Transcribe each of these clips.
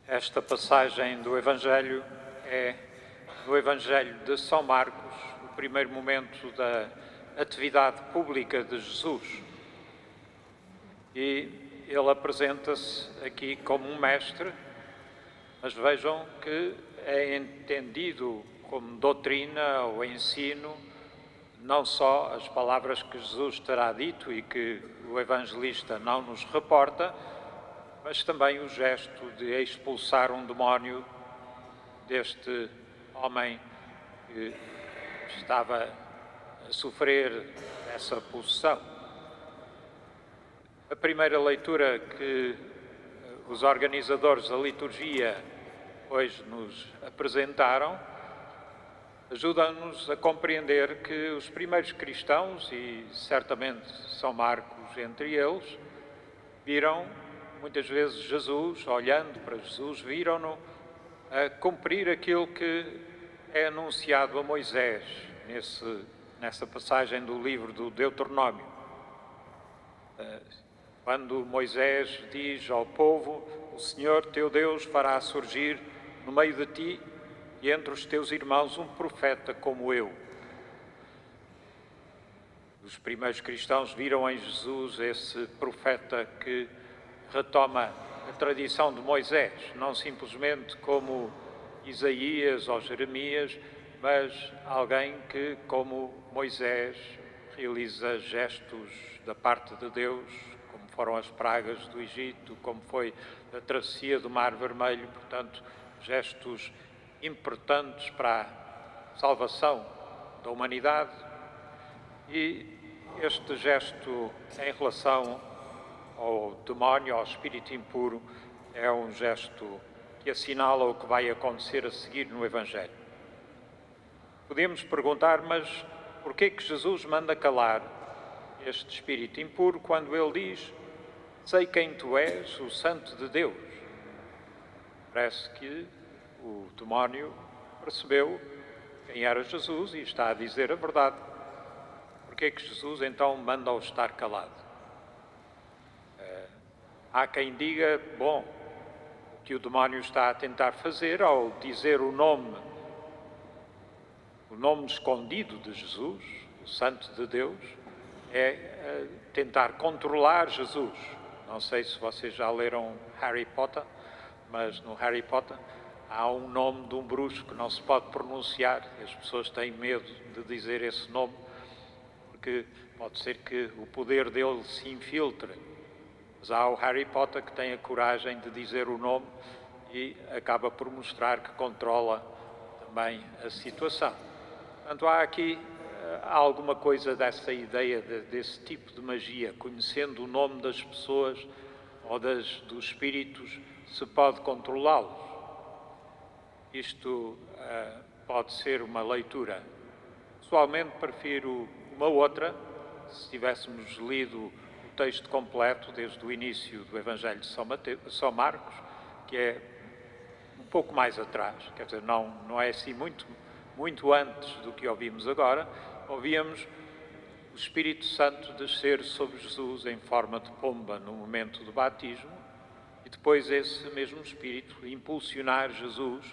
Esta passagem do Evangelho é do Evangelho de São Marcos, o primeiro momento da atividade pública de Jesus. E ele apresenta-se aqui como um mestre, mas vejam que é entendido como doutrina ou ensino, não só as palavras que Jesus terá dito e que o evangelista não nos reporta, mas também o gesto de expulsar um demónio deste homem que estava a sofrer essa possessão. A primeira leitura que os organizadores da liturgia hoje nos apresentaram ajuda-nos a compreender que os primeiros cristãos, e certamente São Marcos entre eles, viram muitas vezes Jesus, olhando para Jesus, viram-no a cumprir aquilo que é anunciado a Moisés nessa passagem do livro do Deuteronômio. Quando Moisés diz ao povo: o Senhor teu Deus fará surgir no meio de ti e entre os teus irmãos um profeta como eu. Os primeiros cristãos viram em Jesus esse profeta que retoma a tradição de Moisés, não simplesmente como Isaías ou Jeremias, mas alguém que, como Moisés, realiza gestos da parte de Deus, como foram as pragas do Egito, como foi a travessia do Mar Vermelho, portanto, gestos importantes para a salvação da humanidade. E este gesto em relação ao demónio, ao espírito impuro, é um gesto que assinala o que vai acontecer a seguir no Evangelho. Podemos perguntar, mas porquê que Jesus manda calar este espírito impuro quando ele diz: sei quem tu és, o Santo de Deus? Parece que o demónio percebeu quem era Jesus e está a dizer a verdade. Porquê que Jesus então manda-o estar calado? Há quem diga, bom, o que o demónio está a tentar fazer ao dizer o nome escondido de Jesus, o Santo de Deus, é tentar controlar Jesus. Não sei se vocês já leram Harry Potter, mas no Harry Potter há um nome de um bruxo que não se pode pronunciar. As pessoas têm medo de dizer esse nome, porque pode ser que o poder dele se infiltre. Mas há o Harry Potter que tem a coragem de dizer o nome e acaba por mostrar que controla também a situação. Portanto, há aqui alguma coisa dessa ideia, desse tipo de magia, conhecendo o nome das pessoas ou dos espíritos, se pode controlá-los. Isto pode ser uma leitura. Pessoalmente, prefiro uma outra. Se tivéssemos lido o texto completo desde o início do Evangelho de São Marcos, que é um pouco mais atrás, quer dizer, não é assim muito antes do que ouvimos agora, ouvíamos o Espírito Santo descer sobre Jesus em forma de pomba no momento do batismo e depois esse mesmo Espírito impulsionar Jesus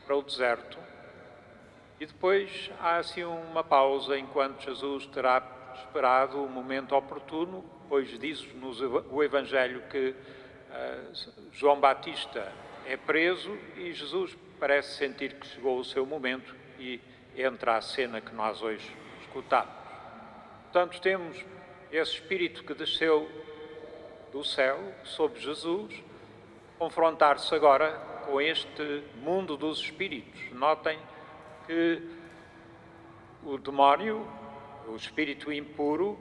para o deserto. E depois há assim uma pausa enquanto Jesus terá esperado o momento oportuno, pois diz-nos o Evangelho que João Batista é preso e Jesus parece sentir que chegou o seu momento e entra a cena que nós hoje escutamos. Portanto, temos esse Espírito que desceu do céu sobre Jesus, confrontar-se agora com este mundo dos espíritos. Notem que o demónio, o espírito impuro,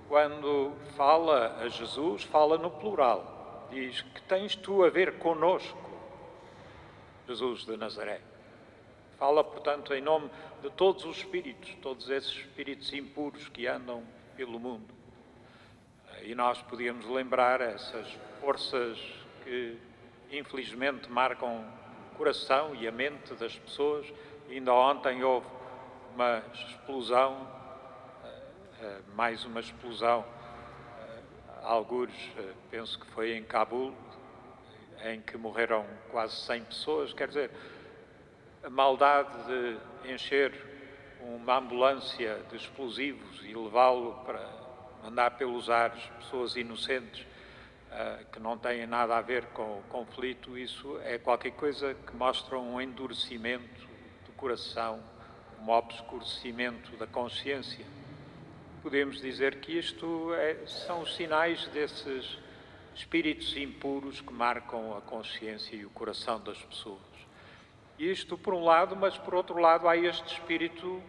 quando fala a Jesus, fala no plural. Diz: que tens tu a ver conosco, Jesus de Nazaré? Fala, portanto, em nome de todos os espíritos, todos esses espíritos impuros que andam pelo mundo. E nós podíamos lembrar essas forças que, infelizmente, marcam o coração e a mente das pessoas. Ainda ontem houve uma explosão, mais uma explosão, algures, penso que foi em Cabul, em que morreram quase 100 pessoas. Quer dizer, a maldade de encher uma ambulância de explosivos e levá-lo para mandar pelos ares pessoas inocentes que não têm nada a ver com o conflito, isso é qualquer coisa que mostra um endurecimento do coração, um obscurecimento da consciência. Podemos dizer que isto são os sinais desses espíritos impuros que marcam a consciência e o coração das pessoas. Isto por um lado, mas por outro lado há este espírito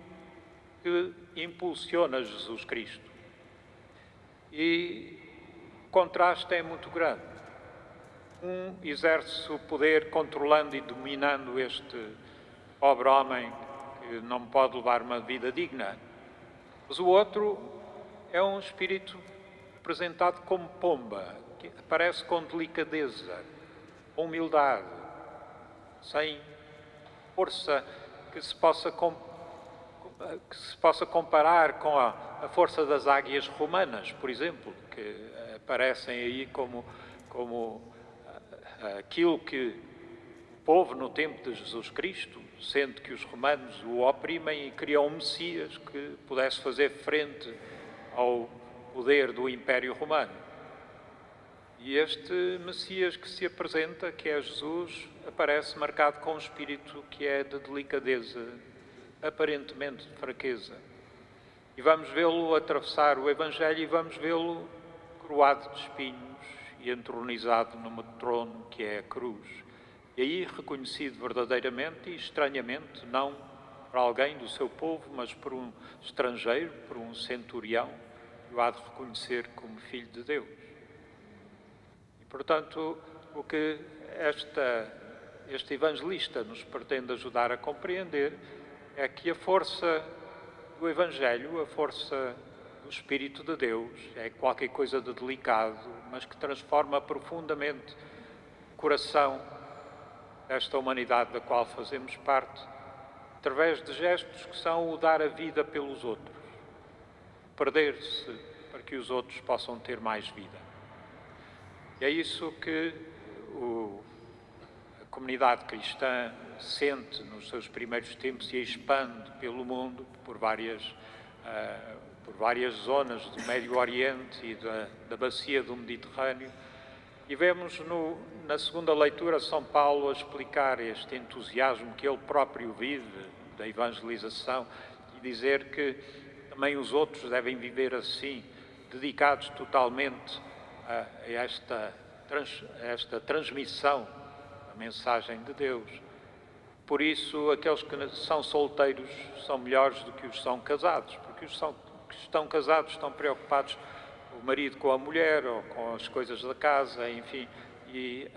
que impulsiona Jesus Cristo. E o contraste é muito grande. Um exerce o poder controlando e dominando este pobre homem que não pode levar uma vida digna. Mas o outro é um espírito apresentado como pomba, que aparece com delicadeza, com humildade, sem força que se possa comparar com a força das águias romanas, por exemplo, que aparecem aí como aquilo que o povo no tempo de Jesus Cristo, sendo que os romanos o oprimem e criam um Messias que pudesse fazer frente ao poder do Império Romano. E este Messias que se apresenta, que é Jesus, aparece marcado com um espírito que é de delicadeza, aparentemente de fraqueza. E vamos vê-lo atravessar o Evangelho e vamos vê-lo coroado de espinhos e entronizado num trono que é a cruz. E aí reconhecido verdadeiramente e estranhamente, não por alguém do seu povo, mas por um estrangeiro, por um centurião, que o há de reconhecer como Filho de Deus. E, portanto, o que este evangelista nos pretende ajudar a compreender é que a força do Evangelho, a força do Espírito de Deus, é qualquer coisa de delicado, mas que transforma profundamente o coração desta humanidade da qual fazemos parte, através de gestos que são o dar a vida pelos outros, perder-se para que os outros possam ter mais vida. E é isso que a comunidade cristã sente nos seus primeiros tempos e expande pelo mundo, por várias zonas do Médio Oriente e da bacia do Mediterrâneo. E vemos na segunda leitura São Paulo a explicar este entusiasmo que ele próprio vive da evangelização e dizer que também os outros devem viver assim, dedicados totalmente a esta transmissão da mensagem de Deus. Por isso, aqueles que são solteiros são melhores do que os que são casados, porque os que estão casados estão preocupados o marido com a mulher ou com as coisas da casa, enfim, e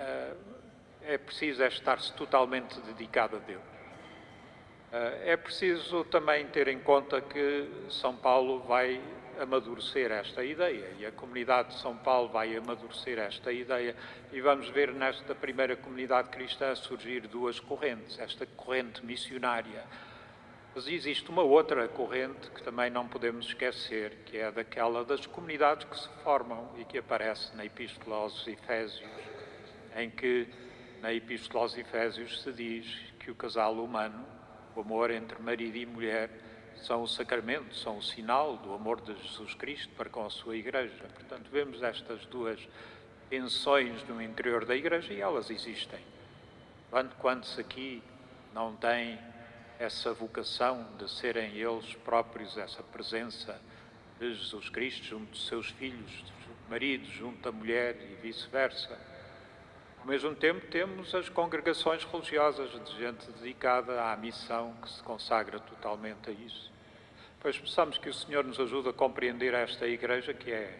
é preciso estar-se totalmente dedicado a Deus. É preciso também ter em conta que São Paulo vai amadurecer esta ideia e a comunidade de São Paulo vai amadurecer esta ideia e vamos ver nesta primeira comunidade cristã surgir duas correntes, esta corrente missionária. Mas existe uma outra corrente que também não podemos esquecer, que é daquela das comunidades que se formam e que aparece na Epístola aos Efésios, em que na Epístola aos Efésios se diz que o casal humano, o amor entre marido e mulher, são o sacramento, são o sinal do amor de Jesus Cristo para com a sua Igreja. Portanto, vemos estas duas tensões no interior da Igreja e elas existem. Quantos aqui não têm essa vocação de serem eles próprios essa presença de Jesus Cristo junto dos seus filhos, maridos, junto da mulher e vice-versa? Ao mesmo tempo temos as congregações religiosas de gente dedicada à missão que se consagra totalmente a isso. Pois pensamos que o Senhor nos ajuda a compreender esta Igreja que é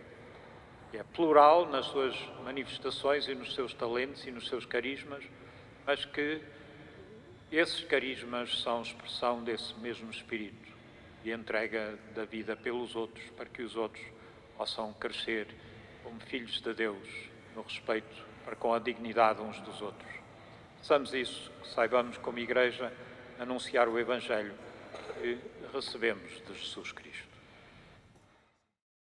plural nas suas manifestações e nos seus talentos e nos seus carismas, mas que esses carismas são expressão desse mesmo Espírito e entrega da vida pelos outros, para que os outros possam crescer como filhos de Deus, no respeito para com a dignidade uns dos outros. Façamos isso, que saibamos como Igreja anunciar o Evangelho que recebemos de Jesus Cristo.